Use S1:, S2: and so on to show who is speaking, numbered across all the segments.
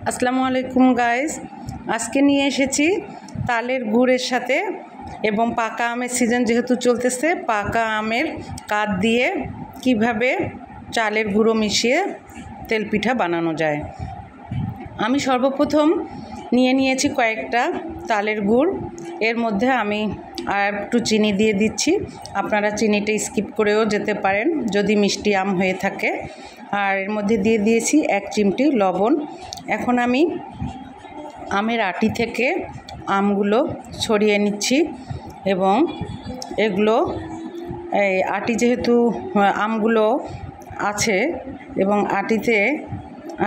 S1: আসসালামু আলাইকুম গাইস, আজকে নিয়ে এসেছি তালের গুড়ের সাথে এবং পাকা আমের সিজন যেহেতু চলতেছে, পাকা আমের কাঠ দিয়ে কিভাবে চালের গুঁড়ো মিশিয়ে তেলপিঠা বানানো যায়। আমি সর্বপ্রথম নিয়েছি কয়েকটা তালের গুড়। এর মধ্যে আমি আর একটু চিনি দিয়ে দিচ্ছি। আপনারা চিনিটা স্কিপ করেও যেতে পারেন যদি মিষ্টি আম হয়ে থাকে। আর এর মধ্যে দিয়ে দিয়েছি 1 চিমটি লবণ। এখন আমি আমের আটি থেকে আমগুলো ছড়িয়ে নিচ্ছি এবং এগুলো আটি যেহেতু আমগুলো আছে এবং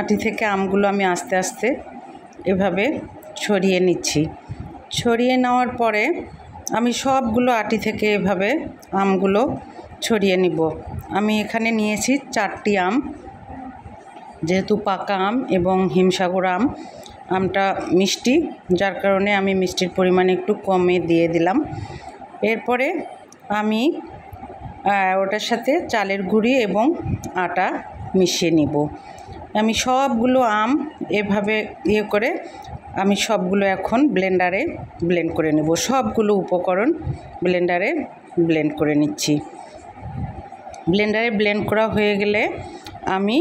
S1: আটি থেকে আমগুলো আমি আস্তে আস্তে এভাবে ছড়িয়ে নিচ্ছি। ছড়িয়ে নেওয়ার পরে আমি সবগুলো আটি থেকে এভাবে আমগুলো ছড়িয়ে নিব। আমি এখানে নিয়েছি 4টি আম, যেহেতু পাকা আম এবং হিমসাগর আমটা মিষ্টি, যার কারণে আমি মিষ্টির পরিমাণ একটু কমে দিয়ে দিলাম। এরপরে আমি ওটার সাথে চালের গুঁড়ি এবং আটা মিশিয়ে নিব। আমি সবগুলো আম এভাবে করে আমি সবগুলো এখন ব্লেন্ডারে ব্লেন্ড করে নেব। সবগুলো উপকরণ ব্লেন্ডারে ব্লেন্ড করে নিচ্ছি। ব্লেন্ডারে ব্লেন্ড করা হয়ে গেলে আমি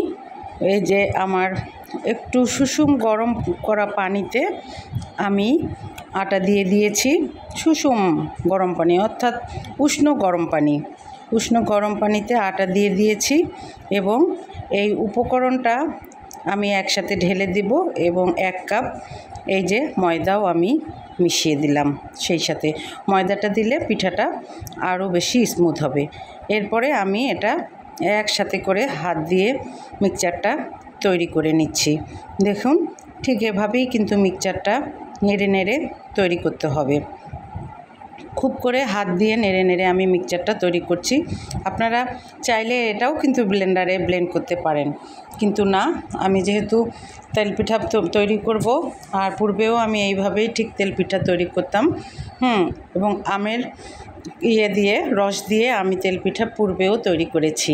S1: এই যে আমার একটু সুষুম গরম করা পানিতে আমি আটা দিয়ে দিয়েছি। সুষুম গরম পানি অর্থাৎ উষ্ণ গরম পানিতে আটা দিয়ে দিয়েছি এবং এই উপকরণটা আমি একসাথে ঢেলে দিব এবং 1 কাপ এই যে ময়দাও আমি মিশিয়ে দিলাম। সেই সাথে ময়দাটা দিলে পিঠাটা আরও বেশি স্মুথ হবে। এরপরে আমি এটা একসাথে করে হাত দিয়ে মিক্সচারটা তৈরি করে নিচ্ছি। দেখুন, ঠিক এভাবেই কিন্তু মিক্সচারটা নেড়ে নেড়ে তৈরি করতে হবে। খুব করে হাত দিয়ে নেড়ে নেড়ে আমি মিক্সচারটা তৈরি করছি। আপনারা চাইলে এটাও কিন্তু ব্লেন্ডারে ব্লেন্ড করতে পারেন, কিন্তু না, আমি যেহেতু তেলপিঠা তৈরি করব, আর পূর্বেও আমি এইভাবেই ঠিক তেলপিঠা তৈরি করতাম। এবং আমের রস দিয়ে আমি তেলপিঠা পূর্বেও তৈরি করেছি।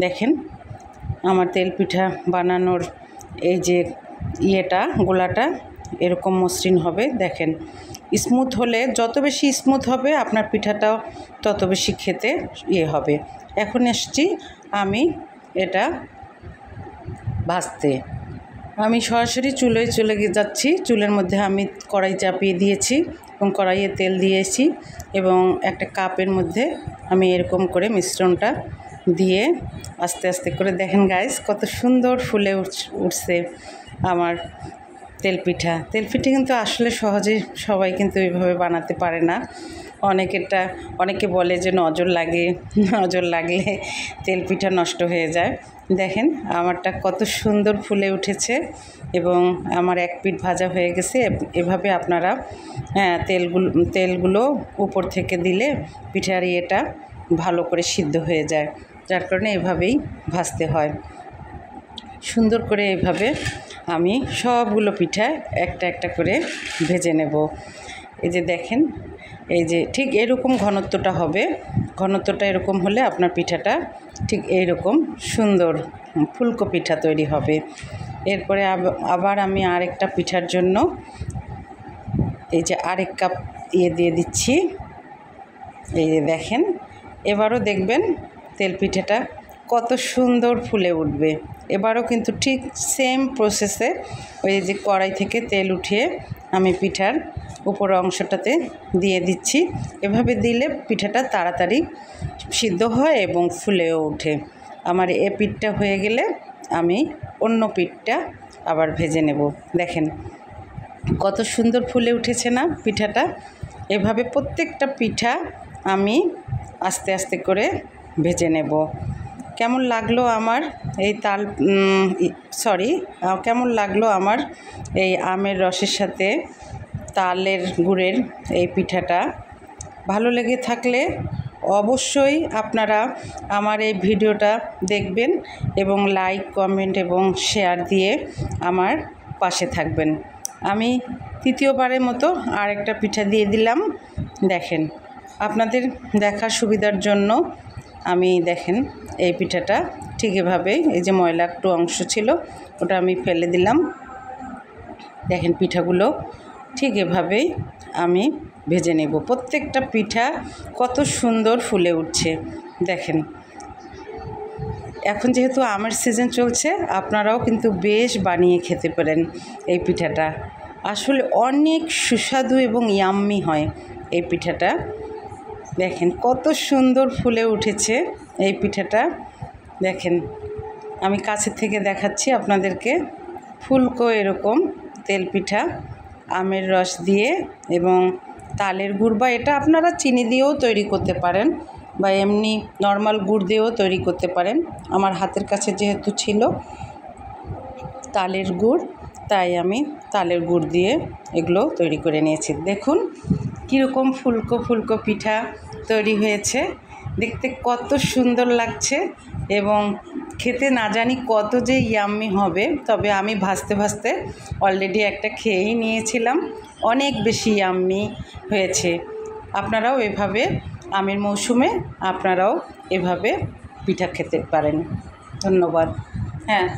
S1: দেখেন আমার তেলপিঠা বানানোর এই যে গোলাটা এরকম মসৃণ হবে। দেখেন, স্মুথ হলে যত বেশি স্মুথ হবে আপনার পিঠাটাও তত বেশি খেতে হবে। এখন এসছি আমি এটা ভাজতে। আমি সরাসরি চুলোয় চলে যাচ্ছি। চুলের মধ্যে আমি কড়াই চাপিয়ে দিয়েছি এবং কড়াইয়ে তেল দিয়েছি এবং একটা কাপের মধ্যে আমি এরকম করে মিশ্রণটা দিয়ে আস্তে আস্তে করে, দেখেন গাইস, কত সুন্দর ফুলে উঠছে আমার তেলপিঠা কিন্তু আসলে সহজে সবাই কিন্তু এইভাবে বানাতে পারে না। অনেকে বলে যে নজর লাগলে তেলপিঠা নষ্ট হয়ে যায়। দেখেন আমারটা কত সুন্দর ফুলে উঠেছে এবং আমার 1 পিঠ ভাজা হয়ে গেছে। এভাবে আপনারা তেলগুলো উপর থেকে দিলে পিঠার এটা ভালো করে সিদ্ধ হয়ে যায়, যার কারণে এভাবেই ভাজতে হয়। সুন্দর করে এভাবে আমি সবগুলো পিঠা একটা একটা করে ভেজে নেব। এই যে দেখেন, এই যে ঠিক এরকম ঘনত্বটা হবে। ঘনত্বটা এরকম হলে আপনার পিঠাটা ঠিক এইরকম সুন্দর ফুলকো পিঠা তৈরি হবে। এরপরে আবার আমি আরেকটা পিঠার জন্য এই যে 1 কাপ দিয়ে দিচ্ছি। এই যে দেখেন, এবারও দেখবেন তেলপিঠাটা কত সুন্দর ফুলে উঠবে। এবারও কিন্তু ঠিক সেম প্রসেসে ওই যে কড়াই থেকে তেল উঠিয়ে আমি পিঠার উপরের অংশটাতে দিয়ে দিচ্ছি। এভাবে দিলে পিঠাটা তাড়াতাড়ি সিদ্ধ হয় এবং ফুলেও ওঠে। আমার এ পিঠটা হয়ে গেলে আমি অন্য পিঠটা আবার ভেজে নেব। দেখেন কত সুন্দর ফুলে উঠেছে না পিঠাটা। এভাবে প্রত্যেকটা পিঠা আমি আস্তে আস্তে করে ভেজে নেব। কেমন লাগলো আমার এই আমের রসের সাথে তালের গুড়ের এই পিঠাটা? ভালো লেগে থাকলে অবশ্যই আপনারা আমার এই ভিডিওটা দেখবেন এবং লাইক, কমেন্ট এবং শেয়ার দিয়ে আমার পাশে থাকবেন। আমি তৃতীয়বারের মতো আরেকটা পিঠা দিয়ে দিলাম। দেখেন, আপনাদের দেখার সুবিধার জন্য আমি দেখেন এই পিঠাটা ঠিক এভাবে, এই যে ময়লা একটু অংশ ছিল ওটা আমি ফেলে দিলাম দেখেন পিঠাগুলো ঠিক এভাবেই আমি ভেজে নেব। প্রত্যেকটা পিঠা কত সুন্দর ফুলে উঠছে দেখেন। এখন যেহেতু আমের সিজন চলছে, আপনারাও কিন্তু বেশ বানিয়ে খেতে পারেন এই পিঠাটা। আসলে অনেক সুস্বাদু এবং ইয়াম্মি হয় এই পিঠাটা। দেখেন কত সুন্দর ফুলে উঠেছে এই পিঠাটা। দেখেন আমি কাছে থেকে দেখাচ্ছি আপনাদেরকে, ফুলকো এরকম তেল পিঠা আমের রস দিয়ে এবং তালের গুড়, বা এটা আপনারা চিনি দিয়েও তৈরি করতে পারেন বা এমনি নর্মাল গুড় দিয়েও তৈরি করতে পারেন। আমার হাতের কাছে যেহেতু ছিল তালের গুড়, তাই আমি তালের গুড় দিয়ে এগুলো তৈরি করে নিয়েছি। দেখুন কীরকম ফুলকো ফুলকো পিঠা তৈরি হয়েছে, দেখতে কত সুন্দর লাগছে এবং খেতে না জানি কত যে ইয়াম্মি হবে। তবে আমি ভাজতে ভাজতে অলরেডি একটা খেয়েই নিয়েছিলাম, অনেক বেশি ইয়াম্মি হয়েছে। আপনারাও এভাবে আমের মৌসুমে আপনারাও এভাবে পিঠা খেতে পারেন। ধন্যবাদ। হ্যাঁ।